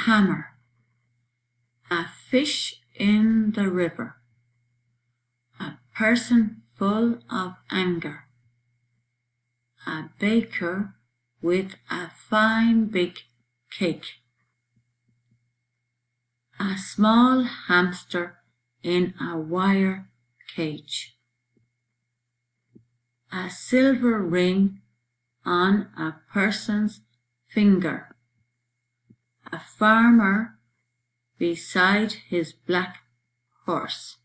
hammer, a fish in the river, a person full of anger, a baker with a fine big cake, a small hamster in a wire cage, a silver ring on a person's finger, a farmer beside his black horse,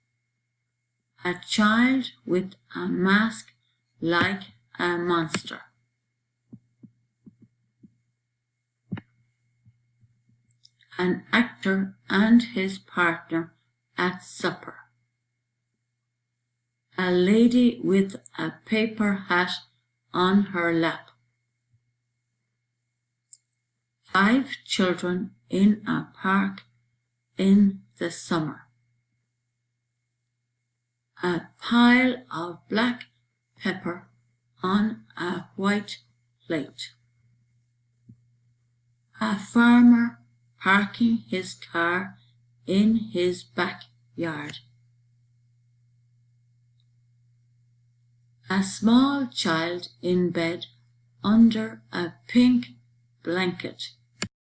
a child with a mask like a monster, an actor and his partner at supper, a lady with a paper hat on her lap, 5 children in a park in the summer, a pile of black pepper on a white plate, a farmer parking his car in his backyard, a small child in bed under a pink blanket,